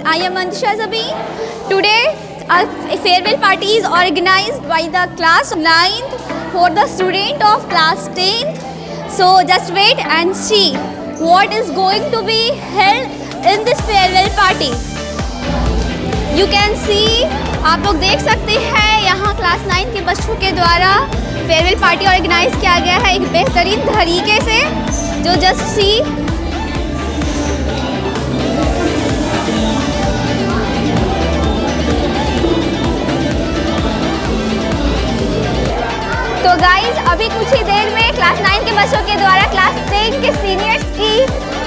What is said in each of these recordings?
I am Anusha Zabi. Today, a farewell party is organized by the class 9th for the student of class 10th. So just wait and see what is going to be held in this farewell party. You can see, आप लोग देख सकते हैं यहाँ class 9 के बच्चों के द्वारा फेयरवेल पार्टी ऑर्गेनाइज किया गया है एक बेहतरीन तरीके से. जो जस्ट सी तो गाइज अभी कुछ ही देर में क्लास 9 के बच्चों के द्वारा क्लास 10 के सीनियर्स की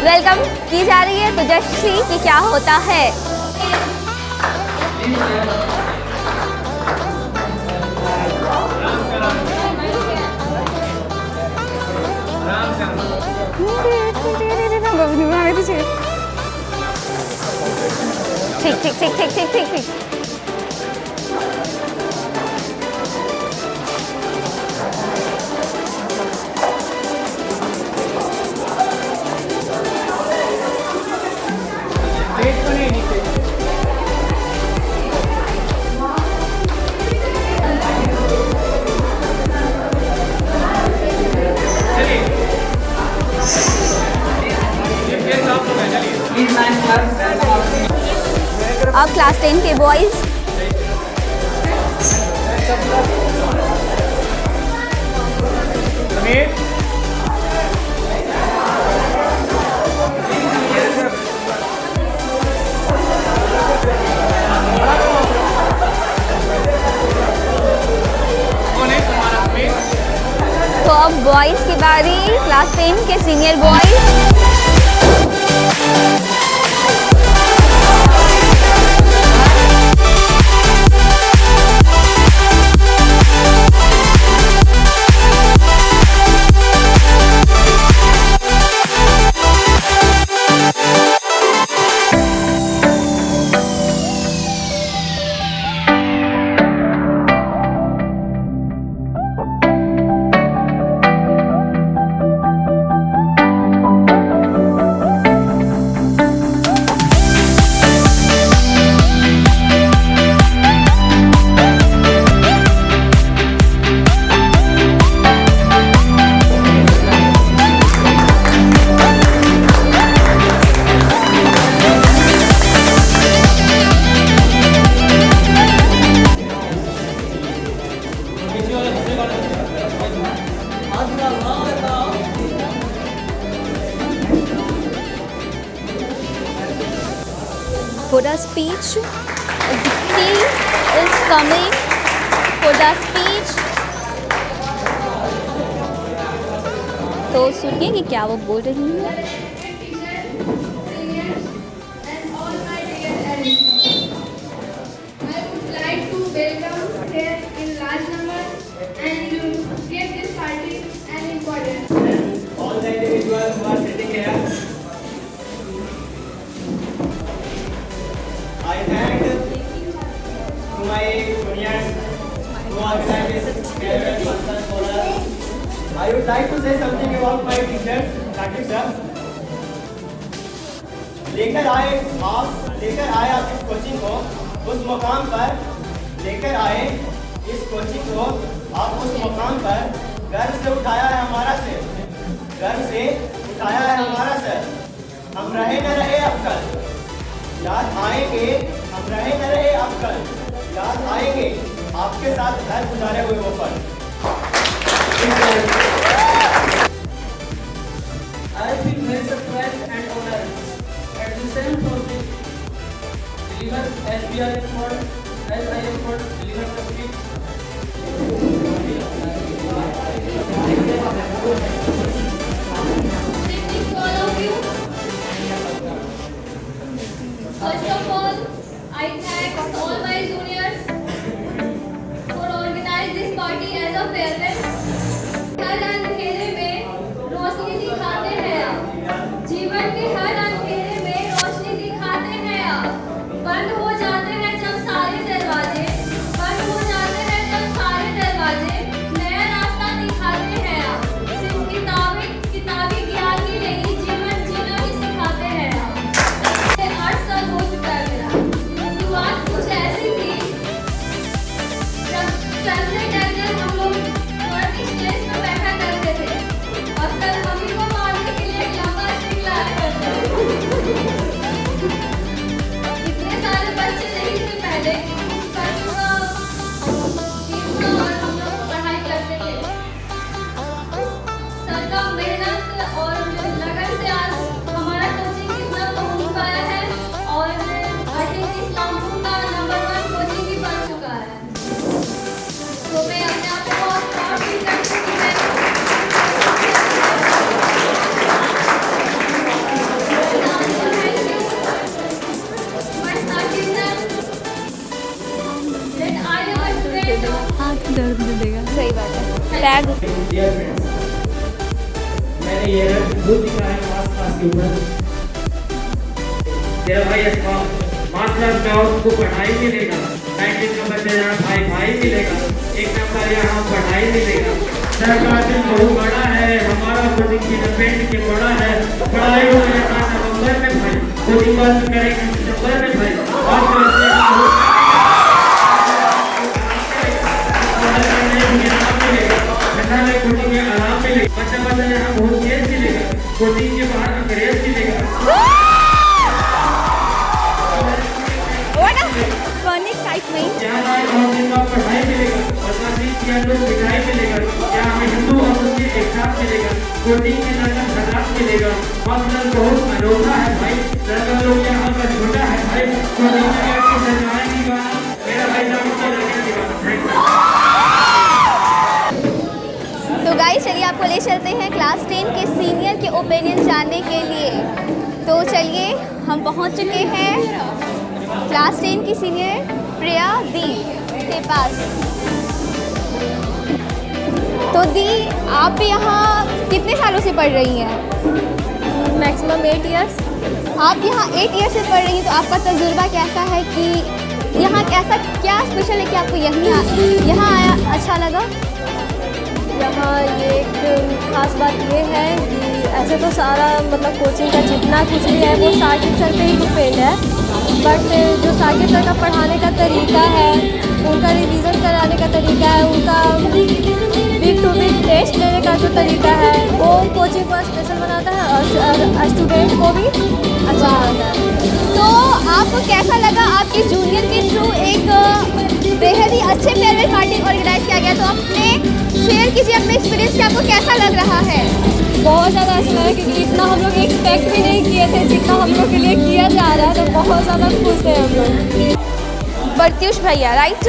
वेलकम की जा रही है. तो जस्ट सी कि क्या होता है. ठीक ठीक ठीक ठीक ठीक ठीक ठीक. अब क्लास 10 के बॉयज तो अब बॉयज की बारी. क्लास 10 के senior boys for the speech. He is coming for the speech. तो सुनिए कि क्या वो बोल रही है. I would like to say something about my teachers. Thank you, sir. लेकर आए आप इस कोचिंग को उस मुकाम पर लेकर आए इस कोचिंग को आप उस मुकाम पर गर्व से उठाया है हमारा सर. गर्व से उठाया है हमारा सर. हम रहे न रहे अब कल याद आएंगे. हम रहे न रहे अब कल याद आएंगे आपके साथ घर गुजारे हुए वो पल. I feel very surprised and honored at the same topic delivered as we are informed, as I am told, delivered the speech. All of you. First of all, I thank all my juniors for organizing this party as a farewell. हर अंधेरे में रोशनी दिखाते हैं आप. जीवन के हर अंधेरे में रोशनी दिखाते हैं आप. बंद हो जाते हैं जब सारे दरवाजे, देगा। हाथ दर्द दे देगा, सही बात है। टैग डियर फ्रेंड्स, मैंने ये भूत दिखा है मार्च क्लास के ऊपर। तेरा भाई मार्च क्लास में आपको पढ़ाई मिलेगा, 19 नंबर पे यहाँ भाई भाई मिलेगा, 1 नंबर यहाँ पढ़ाई मिलेगा। सरकार दिन बहुत बड़ा है, हमारा कोचिंग की डिपेंड के बड़ा है। पढ़ाई हो जाएगा नवंबर में भाई, कोचिंग बंद करेंगे दिसंबर में भाई। कोचिंग में आराम मिलेगा, बच्चा यहाँ बहुत तेज मिलेगा, कोचिंग के बाहर अंग्रेज मिलेगा। Fun excitement. यहाँ पढ़ाई मिलेगा, मिठाई मिलेगा, यहाँ हमें हिंदू और मुस्लिम एक साथ मिलेगा, कोचिंग के लड़का खराब मिलेगा। हॉस्टल बहुत अनोखा है भाई, लड़का लोग यहाँ का छोटा है भाई। कोचिंग में आपको सरकार की बात, मेरा भाई साहब को लड़के की बात। तो गाइस चलिए आपको ले चलते हैं क्लास 10 के सीनियर के ओपिनियन जानने के लिए। तो चलिए हम पहुंच चुके हैं क्लास 10 की सीनियर प्रिया दी के पास। तो दी, आप यहाँ कितने सालों से पढ़ रही हैं? Maximum 8 years. आप यहाँ 8 ईयर से पढ़ रही हैं, तो आपका तजुर्बा कैसा है कि यहाँ कैसा क्या स्पेशल है कि आपको यहाँ आया अच्छा लगा? यहाँ ये एक खास बात ये है कि ऐसे तो सारा मतलब कोचिंग का जितना कुछ भी है वो साकिब सर पे ही डिपेंड है, बट जो साकिब सर का पढ़ाने का तरीका है, उनका रिवीजन कराने का तरीका है, उनका वीक टू वीक टेस्ट लेने का जो तरीका है, वो कोचिंग को स्पेशल बनाता है और स्टूडेंट को भी अच्छा बनाता है। तो आपको कैसा लगा आपके जूनियर के थ्रू एक बेहद ही अच्छे फेयरवेल पार्टी ऑर्गेनाइज किया गया? तो अपने शेयर कीजिए अपने एक्सपीरियंस कि आपको कैसा लग रहा है? बहुत ज़्यादा अच्छा लगा क्योंकि इतना हम लोग एक्सपेक्ट भी नहीं किए थे जितना हम लोग के लिए किया जा रहा है, तो बहुत ज़्यादा खुश हैं हम लोग। प्रत्युष भैया, राइट?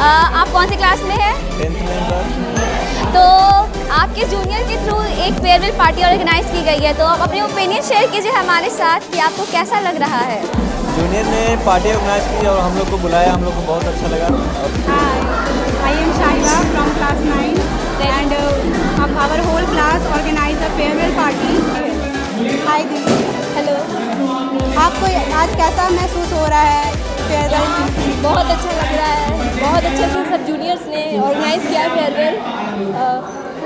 आप कौन सी क्लास में हैं? 10th में। तो आपके जूनियर के थ्रू एक फेयरवेल पार्टी ऑर्गेनाइज की गई है, तो आप अपने ओपिनियन शेयर कीजिए हमारे साथ कि आपको कैसा लग रहा है? जूनियर ने पार्टी ऑर्गेनाइज की और हम लोग को बुलाया, हम लोग को बहुत अच्छा लगा। I am Shaila from class 9 and our whole class organized a farewell party. Hi दीदी। हेलो। आपको आज कैसा महसूस हो रहा है फेयरवेल? बहुत अच्छा लग रहा है, बहुत अच्छे से सब जूनियर्स ने ऑर्गेनाइज़ किया फेयरवेल।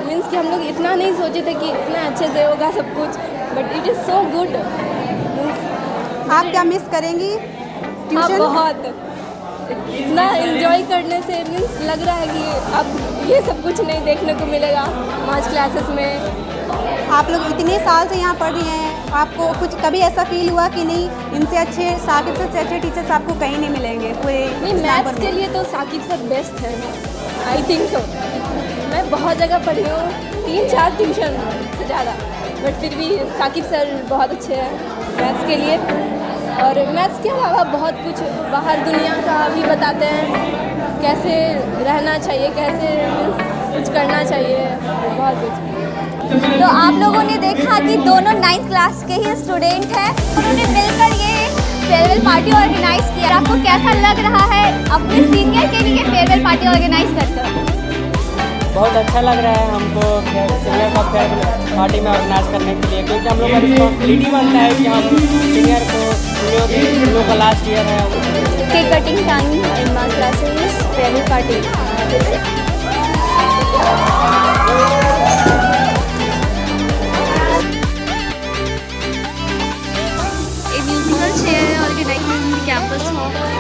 मीन्स कि हम लोग इतना नहीं सोचे थे कि इतना अच्छे से होगा सब कुछ, but it is so good. आप क्या मिस करेंगी हाँ, ट्यूशन? बहुत इतना एंजॉय करने से मीन्स लग रहा है कि अब ये सब कुछ नहीं देखने को मिलेगा मार्च क्लासेस में। आप लोग इतने साल से यहाँ पढ़ रही हैं, आपको कुछ कभी ऐसा फील हुआ कि नहीं इनसे अच्छे साकिब सर से अच्छे टीचर्स आपको कहीं नहीं मिलेंगे पूरे नहीं, मैथ्स के लिए तो साकिब सर बेस्ट है, आई थिंक सो। मैं बहुत जगह पढ़ी हूँ, 3-4 ट्यूशन से ज़्यादा, बट फिर भी साकिब सर बहुत अच्छे हैं मैथ्स के लिए। और मैथ्स के अलावा बहुत कुछ बाहर दुनिया का भी बताते हैं, कैसे रहना चाहिए, कैसे कुछ करना चाहिए, बहुत कुछ। तो आप लोगों ने देखा कि दोनों 9th क्लास के ही स्टूडेंट हैं, उन्होंने मिलकर ये फेयरवेल पार्टी ऑर्गेनाइज किया। आपको कैसा लग रहा है अपने सीनियर के लिए फेयरवेल पार्टी ऑर्गेनाइज करकर? बहुत अच्छा लग रहा है हमको सीनियर का फेयरवेल पार्टी में ऑर्गेनाइज करने के लिए, क्योंकि हम लोग का रिस्पॉन्सिबिलिटी बनता है कि हम सीनियर को हम लोग का लास्ट ईयर है। Cake cutting time in March classes, farewell party. A musical chair organized in the campus hall.